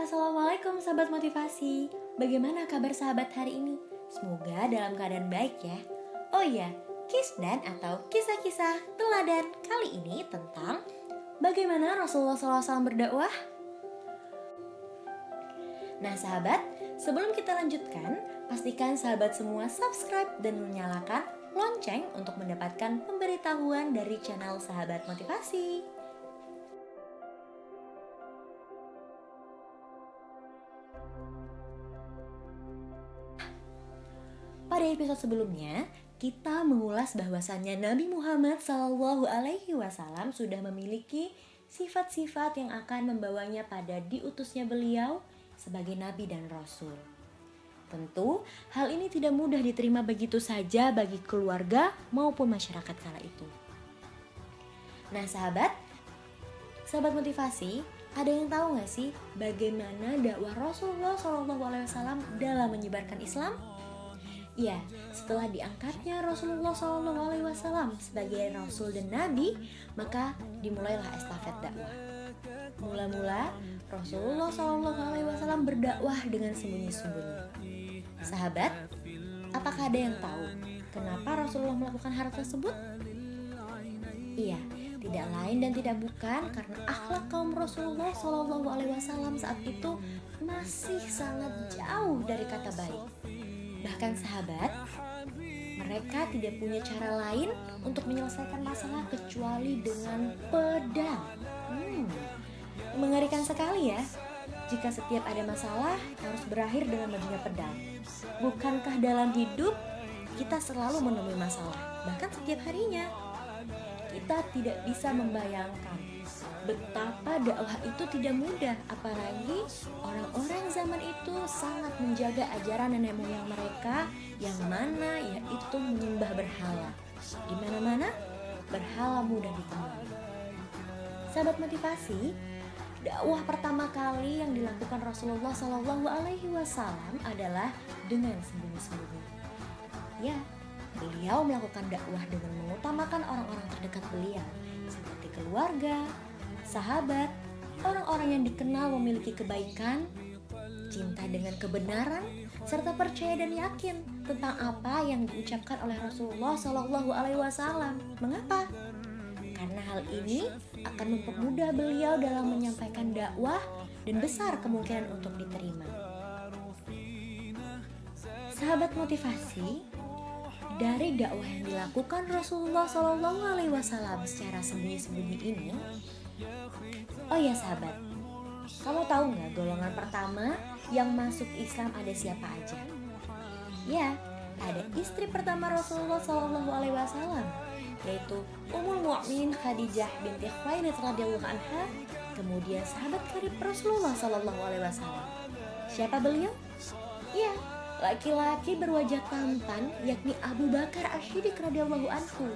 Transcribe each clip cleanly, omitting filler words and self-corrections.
Assalamualaikum sahabat motivasi. Bagaimana kabar sahabat hari ini? Semoga dalam keadaan baik ya. Oh iya, Kisdan atau kisah-kisah teladan kali ini tentang bagaimana Rasulullah SAW berdakwah. Nah sahabat, sebelum kita lanjutkan, pastikan sahabat semua subscribe dan menyalakan lonceng untuk mendapatkan pemberitahuan dari channel Sahabat Motivasi. Pada episode sebelumnya, kita mengulas bahwasannya Nabi Muhammad SAW sudah memiliki sifat-sifat yang akan membawanya pada diutusnya beliau sebagai Nabi dan Rasul. Tentu, hal ini tidak mudah diterima begitu saja bagi keluarga maupun masyarakat kala itu. Nah sahabat motivasi, ada yang tahu gak sih bagaimana dakwah Rasulullah SAW dalam menyebarkan Islam? Ya, setelah diangkatnya Rasulullah SAW sebagai Rasul dan Nabi, maka dimulailah estafet dakwah. Mula-mula Rasulullah SAW berdakwah dengan sembunyi-sembunyi. Sahabat, apakah ada yang tahu kenapa Rasulullah melakukan hal tersebut? Iya, tidak lain dan tidak bukan karena akhlak kaum Rasulullah SAW saat itu masih sangat jauh dari kata baik. Bahkan sahabat, mereka tidak punya cara lain untuk menyelesaikan masalah kecuali dengan pedang. Mengerikan sekali ya, jika setiap ada masalah harus berakhir dengan majunya pedang. Bukankah dalam hidup kita selalu menemui masalah, bahkan setiap harinya? Kita tidak bisa membayangkan betapa dakwah itu tidak mudah, apalagi orang-orang zaman itu sangat menjaga ajaran nenek moyang mereka yang mana yaitu menyembah berhala. Di mana-mana berhala mudah ditemui. Sahabat motivasi, dakwah pertama kali yang dilakukan Rasulullah SAW adalah dengan sembunyi-sembunyi. Ya, beliau melakukan dakwah dengan mengutamakan orang-orang terdekat beliau seperti keluarga, sahabat, orang-orang yang dikenal memiliki kebaikan, cinta dengan kebenaran, serta percaya dan yakin tentang apa yang diucapkan oleh Rasulullah SAW. Mengapa? Karena hal ini akan mempermudah beliau dalam menyampaikan dakwah dan besar kemungkinan untuk diterima. Sahabat motivasi, dari dakwah yang dilakukan Rasulullah SAW secara sembunyi-sembunyi ini, oh ya sahabat, kamu tahu nggak golongan pertama yang masuk Islam ada siapa aja? Ya, ada istri pertama Rasulullah SAW, yaitu Ummul Mukminin Khadijah binti Khuwailid radhiyallahu anha, kemudian sahabat karib Rasulullah SAW. Siapa beliau? Ya, laki-laki berwajah tampan yakni Abu Bakar As-Siddiq radhiyallahu anhu.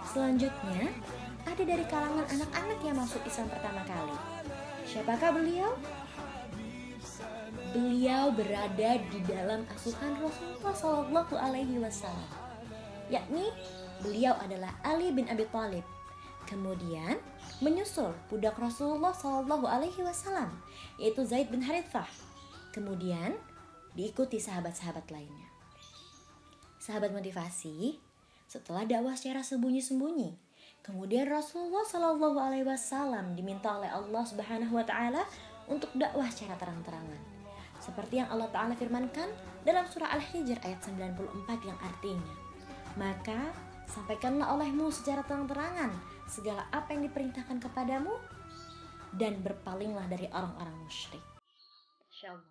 Selanjutnya, ada dari kalangan anak-anak yang masuk Islam pertama kali. Siapakah beliau? Beliau berada di dalam asuhan Rasulullah SAW, yakni beliau adalah Ali bin Abi Thalib. Kemudian menyusul budak Rasulullah SAW, yaitu Zaid bin Harithah. Kemudian diikuti sahabat-sahabat lainnya. Sahabat motivasi, setelah dakwah secara sembunyi-sembunyi, kemudian Rasulullah SAW diminta oleh Allah Subhanahu wa Ta'ala untuk dakwah secara terang-terangan. Seperti yang Allah Ta'ala firmankan dalam surah Al-Hijr ayat 94 yang artinya, maka sampaikanlah olehmu secara terang-terangan segala apa yang diperintahkan kepadamu dan berpalinglah dari orang-orang musyrik. Insyaallah.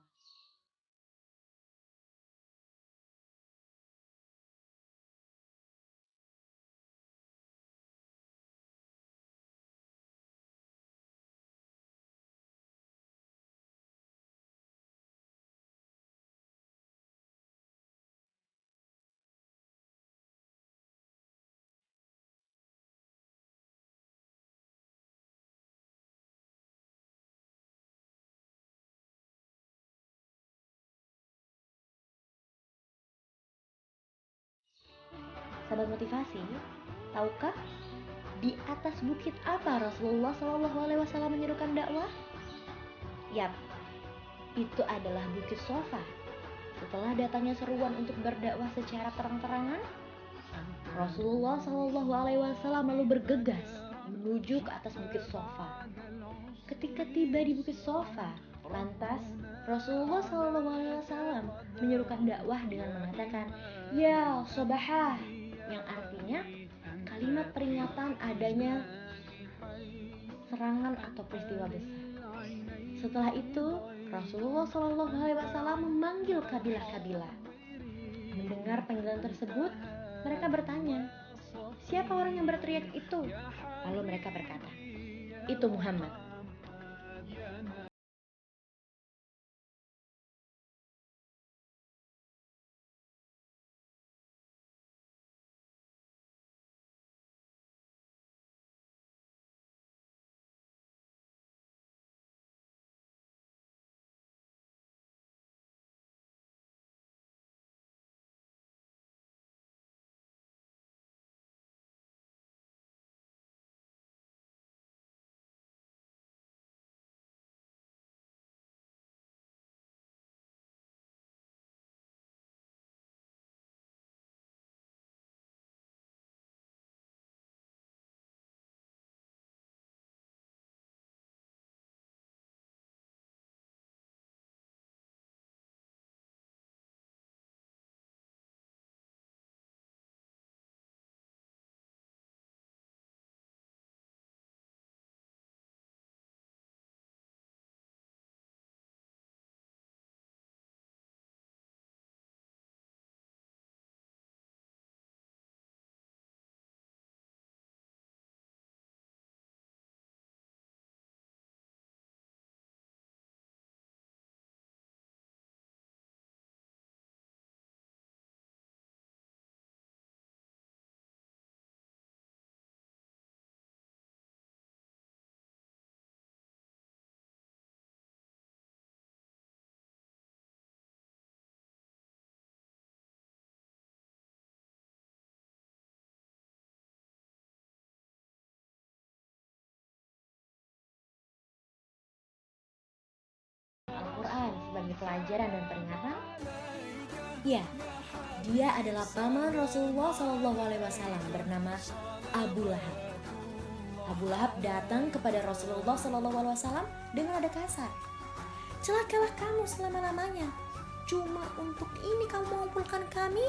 Sahabat motivasi, tahukah di atas bukit apa Rasulullah SAW menyerukan dakwah? Yap, itu adalah Bukit Sofa. Setelah datangnya seruan untuk berdakwah secara terang-terangan, Rasulullah Shallallahu Alaihi Wasallam lalu bergegas menuju ke atas Bukit Sofa. Ketika tiba di Bukit Sofa, lantas Rasulullah Shallallahu Alaihi Wasallam menyerukan dakwah dengan mengatakan, "Ya Sobahah," yang artinya kalimat peringatan adanya serangan atau peristiwa besar. Setelah itu, Rasulullah Shallallahu Alaihi Wasallam memanggil kabilah-kabilah. Mendengar panggilan tersebut, mereka bertanya, "Siapa orang yang berteriak itu?" Lalu mereka berkata, "Itu Muhammad." Al-Quran sebagai pelajaran dan peringatan? Ya, dia adalah paman Rasulullah Shallallahu Alaihi Wasallam bernama Abu Lahab. Abu Lahab datang kepada Rasulullah Shallallahu Alaihi Wasallam dengan nada kasar. "Celakalah kamu selama-lamanya. Cuma untuk ini kamu mengumpulkan kami?"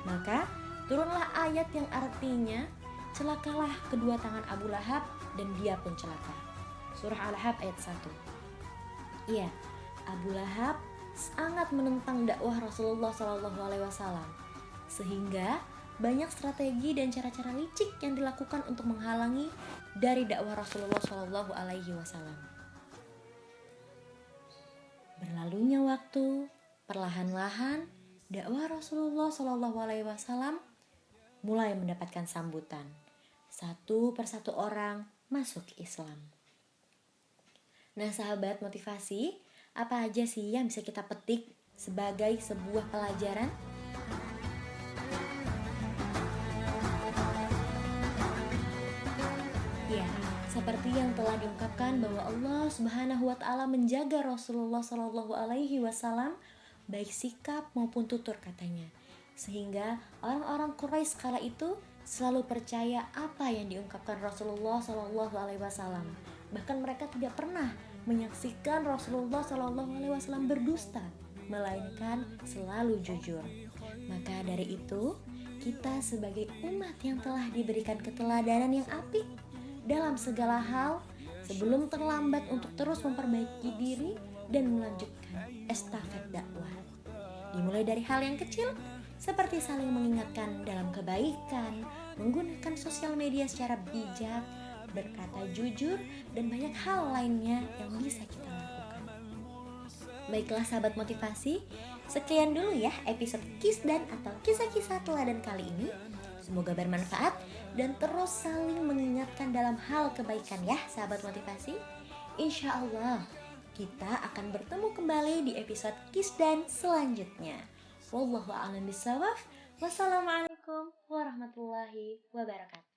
Maka turunlah ayat yang artinya, "Celakalah kedua tangan Abu Lahab dan dia pun celaka." Surah Al-Lahab ayat 1. Iya, Abu Lahab sangat menentang dakwah Rasulullah Shallallahu Alaihi Wasallam, sehingga banyak strategi dan cara-cara licik yang dilakukan untuk menghalangi dari dakwah Rasulullah Shallallahu Alaihi Wasallam. Berlalunya waktu, perlahan-lahan dakwah Rasulullah Shallallahu Alaihi Wasallam mulai mendapatkan sambutan. Satu persatu orang masuk Islam. Nah, sahabat motivasi, apa aja sih yang bisa kita petik sebagai sebuah pelajaran? Ya, seperti yang telah diungkapkan bahwa Allah Subhanahu wa taala menjaga Rasulullah Shallallahu Alaihi Wasallam baik sikap maupun tutur katanya. Sehingga orang-orang Quraisy kala itu selalu percaya apa yang diungkapkan Rasulullah Shallallahu Alaihi Wasallam. Bahkan mereka tidak pernah menyaksikan Rasulullah Shallallahu Alaihi Wasallam berdusta, melainkan selalu jujur. Maka dari itu, kita sebagai umat yang telah diberikan keteladanan yang apik dalam segala hal, sebelum terlambat untuk terus memperbaiki diri dan melanjutkan estafet dakwah. Dimulai dari hal yang kecil, seperti saling mengingatkan dalam kebaikan, menggunakan sosial media secara bijak, berkata jujur, dan banyak hal lainnya yang bisa kita lakukan. Baiklah sahabat motivasi, sekian dulu ya episode Kisdan atau kisah-kisah teladan kali ini. Semoga bermanfaat dan terus saling mengingatkan dalam hal kebaikan ya sahabat motivasi. Insya Allah kita akan bertemu kembali di episode Kisdan selanjutnya. Wallahu a'lam bishawab. Wassalamualaikum warahmatullahi wabarakatuh.